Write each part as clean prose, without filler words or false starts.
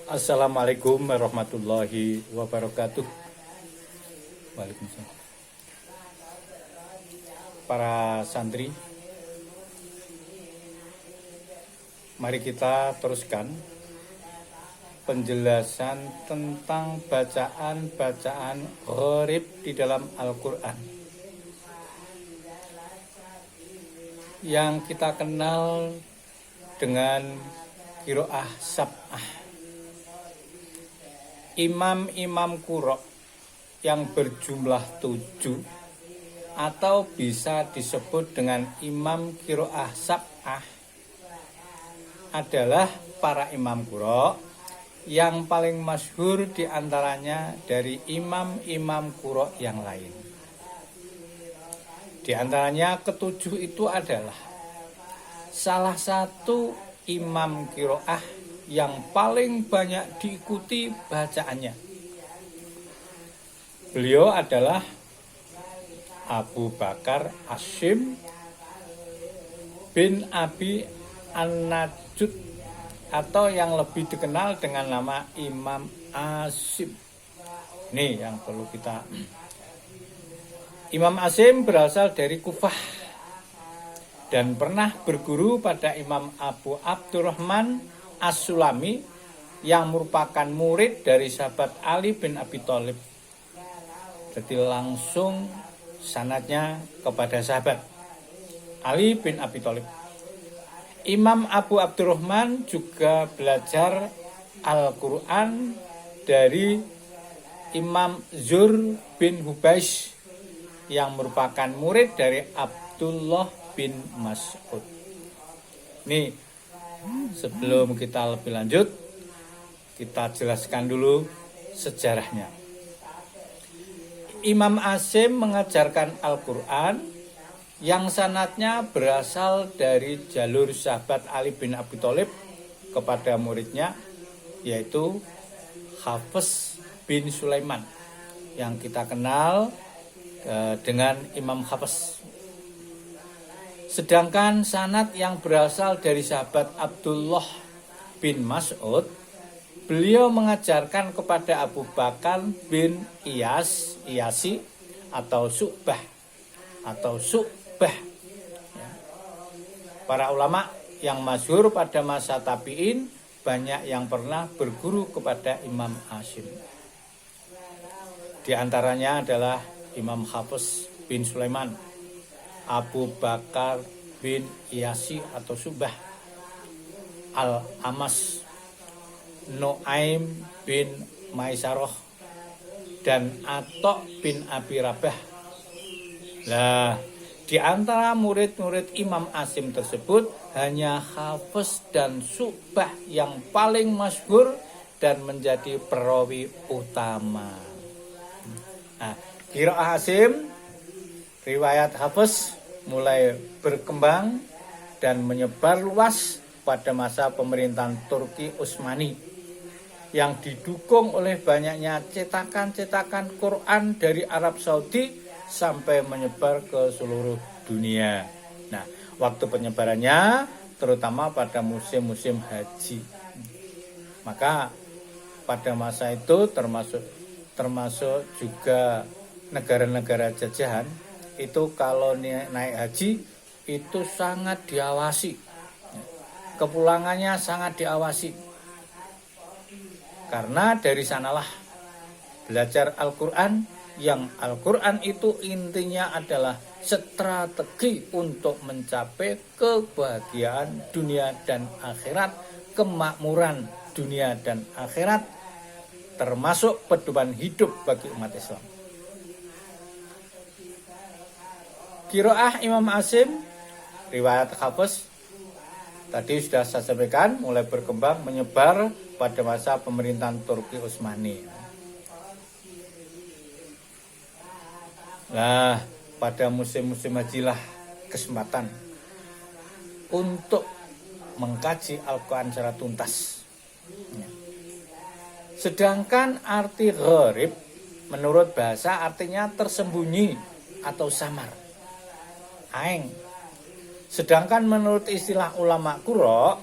Assalamualaikum warahmatullahi wabarakatuh. Waalaikumsalam. Para santri, mari kita teruskan penjelasan tentang bacaan-bacaan gharib di dalam Al-Quran yang kita kenal dengan qiraah sab'ah. Imam-imam qura' yang berjumlah 7 atau bisa disebut dengan imam qiraah sab'ah adalah para imam qura' yang paling masyhur diantaranya dari imam-imam qura' yang lain. Di antaranya ketujuh itu adalah salah satu imam qiraah yang paling banyak diikuti bacaannya. Beliau adalah Abu Bakar Asim bin Abi An-Najud atau yang lebih dikenal dengan nama Imam Asim. Ini yang perlu kita. Imam Asim berasal dari Kufah dan pernah berguru pada Imam Abu Abdurrahman As-Sulami yang merupakan murid dari sahabat Ali bin Abi Thalib. Jadi langsung sanadnya kepada sahabat Ali bin Abi Thalib. Imam Abu Abdurrahman juga belajar Al-Quran dari Imam Zur bin Hubaish yang merupakan murid dari Abdullah bin Mas'ud. Nih, sebelum kita lebih lanjut, kita jelaskan dulu sejarahnya. Imam Asim mengajarkan Al-Quran yang sanadnya berasal dari jalur sahabat Ali bin Abi Thalib kepada muridnya, yaitu Hafiz bin Sulaiman yang kita kenal dengan Imam Hafiz. Sedangkan sanad yang berasal dari sahabat Abdullah bin Mas'ud, beliau mengajarkan kepada Abu Bakar bin Iyasi atau Syu'bah. Para ulama yang masyhur pada masa tabi'in banyak yang pernah berguru kepada Imam Asim. Di antaranya adalah Imam Hafiz bin Sulaiman, Abu Bakar bin Iyasi atau Syu'bah, Al-Amas, Nu'aim bin Maisarah, dan Atok bin Abi Rabah. Nah, di antara murid-murid Imam Asim tersebut hanya Hafiz dan Syu'bah yang paling masyhur dan menjadi perawi utama. Nah, qiraah Asim, riwayat Hafiz mulai berkembang dan menyebar luas pada masa pemerintahan Turki Utsmani yang didukung oleh banyaknya cetakan-cetakan Quran dari Arab Saudi sampai menyebar ke seluruh dunia. Nah, waktu penyebarannya terutama pada musim-musim haji. Maka pada masa itu termasuk juga negara-negara jajahan itu kalau naik haji itu sangat diawasi. Kepulangannya sangat diawasi. Karena dari sanalah belajar Al-Quran, yang Al-Quran itu intinya adalah strategi untuk mencapai kebahagiaan dunia dan akhirat, kemakmuran dunia dan akhirat, termasuk pedoman hidup bagi umat Islam. Qiraah Imam Asim, riwayat Hafiz, tadi sudah saya sampaikan mulai berkembang menyebar pada masa pemerintahan Turki Utsmani. Nah, pada musim-musim hajilah kesempatan untuk mengkaji Al-Quran secara tuntas. Sedangkan arti gharib menurut bahasa artinya tersembunyi atau samar, aeng. Sedangkan menurut istilah ulama qura,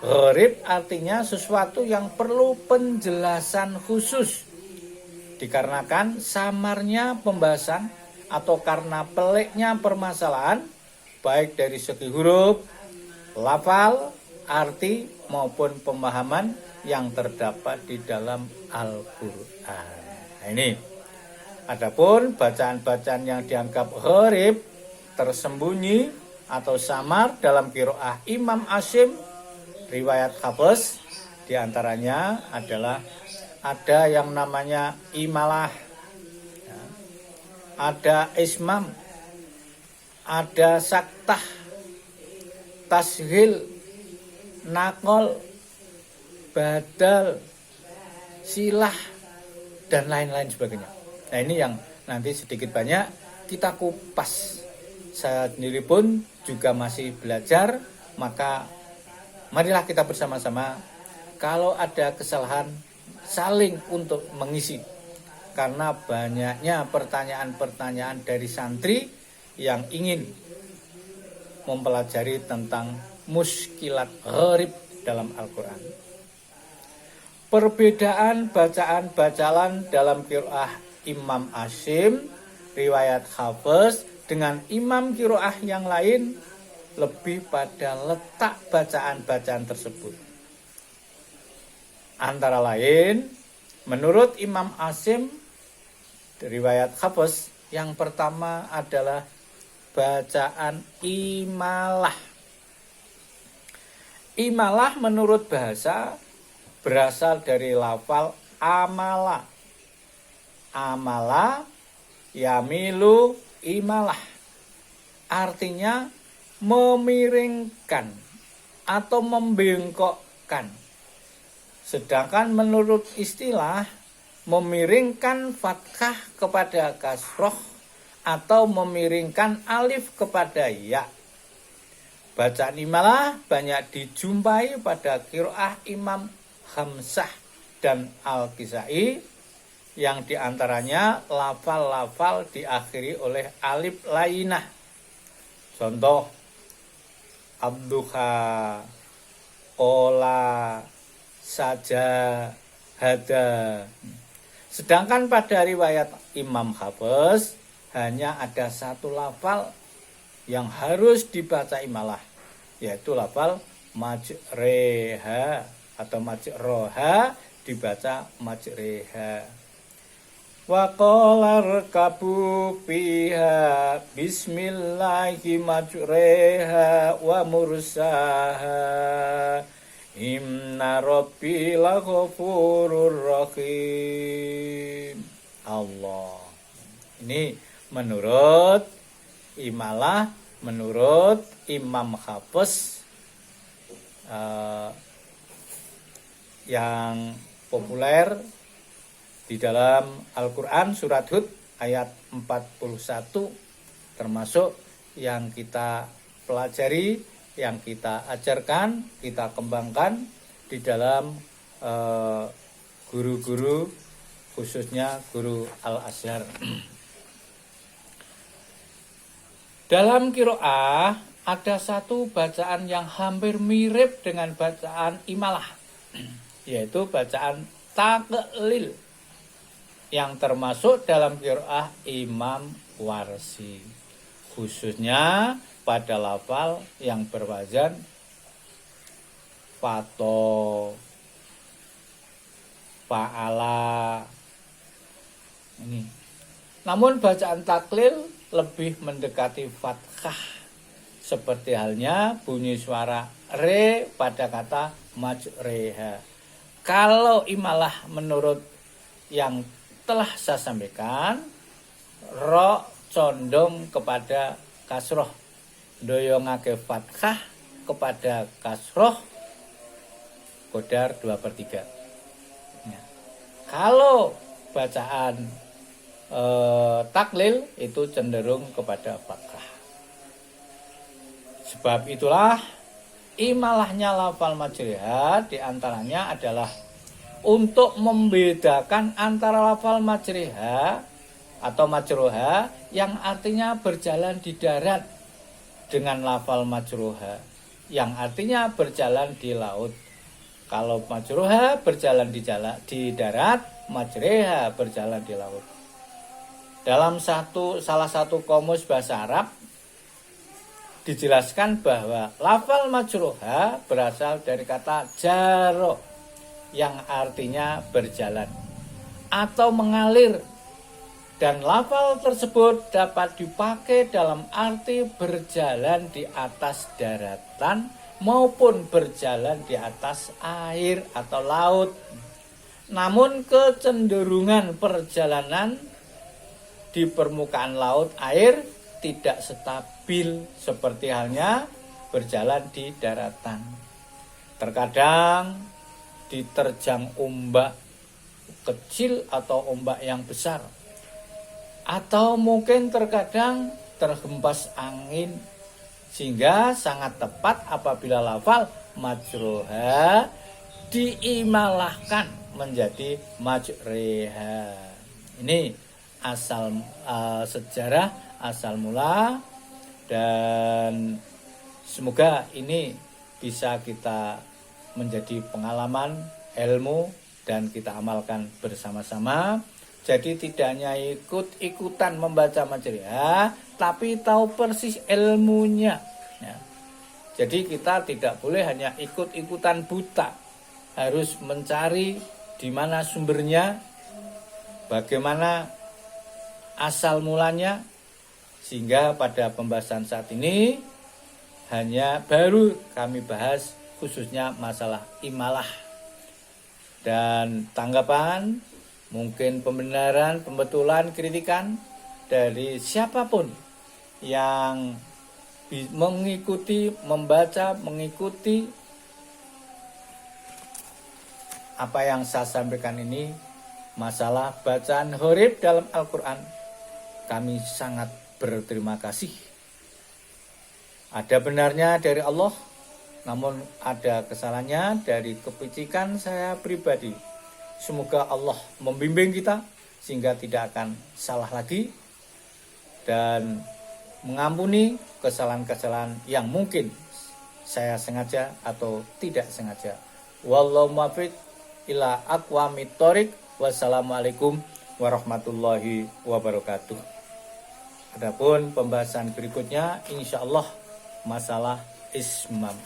Gharib artinya sesuatu yang perlu penjelasan khusus, dikarenakan samarnya pembahasan atau karena peliknya permasalahan, baik dari segi huruf, lafal, arti maupun pemahaman yang terdapat di dalam Al-Quran. Nah, ini. Adapun bacaan-bacaan yang dianggap gharib, tersembunyi atau samar dalam qiraah Imam Asim, riwayat Hafs, diantaranya adalah ada yang namanya imalah, ada ismam, ada saktah, tashil, nakol, badal, silah, dan lain-lain sebagainya. Nah, ini yang nanti sedikit banyak kita kupas. Saya sendiri pun juga masih belajar, maka marilah kita bersama-sama, kalau ada kesalahan saling untuk mengisi. Karena banyaknya pertanyaan-pertanyaan dari santri yang ingin mempelajari tentang muskilat gharib dalam Al-Quran. Perbedaan bacaan-bacaan dalam qiraah Imam Asim, riwayat Hafs dengan imam qiraah yang lain lebih pada letak bacaan-bacaan tersebut. Antara lain, menurut Imam Asim, riwayat Hafs, yang pertama adalah bacaan imalah. Imalah menurut bahasa berasal dari lafal amala. Amala yamilu imalah, artinya memiringkan atau membengkokkan. Sedangkan menurut istilah, memiringkan fathah kepada kasroh atau memiringkan alif kepada ya. Bacaan imalah banyak dijumpai pada qiraah Imam Hamzah dan Al-Kisai, yang diantaranya lafal-lafal diakhiri oleh alif lainah. Contoh, abduha, ola, saja, hada. Sedangkan pada riwayat Imam Hafs hanya ada satu lafal yang harus dibaca imalah, yaitu lafal majreha atau majroha dibaca majreha. Wa qala rkabu fiha bismillahi majreha wa mursaha inna rabbi laghafurur rahim. Allah. Ini menurut imalah, menurut Imam Hafs yang populer di dalam Al-Quran surat Hud ayat 41, termasuk yang kita pelajari, yang kita ajarkan, kita kembangkan di dalam guru-guru, khususnya guru Al-Azhar. Dalam qiraah ada satu bacaan yang hampir mirip dengan bacaan imalah, yaitu bacaan taklil, yang termasuk dalam qiraah Imam Warsi, khususnya pada lafal yang berwazan fato, fa'ala. Ini. Namun bacaan taklil lebih mendekati fathah, seperti halnya bunyi suara re pada kata majreha. Kalau imalah menurut yang telah saya sampaikan, ro condong kepada kasroh, doyongake fathah kepada kasroh, kodar 2/3. Ya. Kalau bacaan taklil itu cenderung kepada fathah. Sebab itulah imalahnya lafal majriha diantaranya adalah untuk membedakan antara lafal majriha atau majroha yang artinya berjalan di darat dengan lafal majroha yang artinya berjalan di laut. Kalau majruha berjalan di darat, majreha berjalan di laut. Dalam salah satu kamus bahasa Arab dijelaskan bahwa lafal majruha berasal dari kata jaro yang artinya berjalan atau mengalir, dan lafal tersebut dapat dipakai dalam arti berjalan di atas daratan maupun berjalan di atas air atau laut. Namun kecenderungan perjalanan di permukaan laut air tidak stabil seperti halnya berjalan di daratan. Terkadang diterjang ombak kecil atau ombak yang besar, atau mungkin terkadang terhempas angin, sehingga sangat tepat apabila lafal majruha diimalahkan menjadi majreha. Ini asal sejarah, asal mula, dan semoga ini bisa kita menjadi pengalaman ilmu dan kita amalkan bersama-sama. Jadi tidak hanya ikut-ikutan membaca majreha, tapi tahu persis ilmunya. Ya. Jadi kita tidak boleh hanya ikut-ikutan buta, harus mencari di mana sumbernya, bagaimana asal mulanya, sehingga pada pembahasan saat ini hanya baru kami bahas khususnya masalah imalah. Dan tanggapan, mungkin pembenaran, pembetulan, kritikan dari siapapun yang mengikuti, membaca, mengikuti apa yang saya sampaikan ini, masalah bacaan huruf dalam Al-Quran, kami sangat berterima kasih. Ada benarnya dari Allah, namun ada kesalahannya dari kepicikan saya pribadi. Semoga Allah membimbing kita sehingga tidak akan salah lagi dan mengampuni kesalahan-kesalahan yang mungkin saya sengaja atau tidak sengaja. Wallahu muwaffiq ila aqwamit thoriq. Wassalamualaikum warahmatullahi wabarakatuh. Adapun pembahasan berikutnya insyaallah masalah ismam.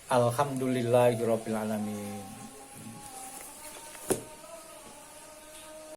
Alhamdulillahirabbil alamin.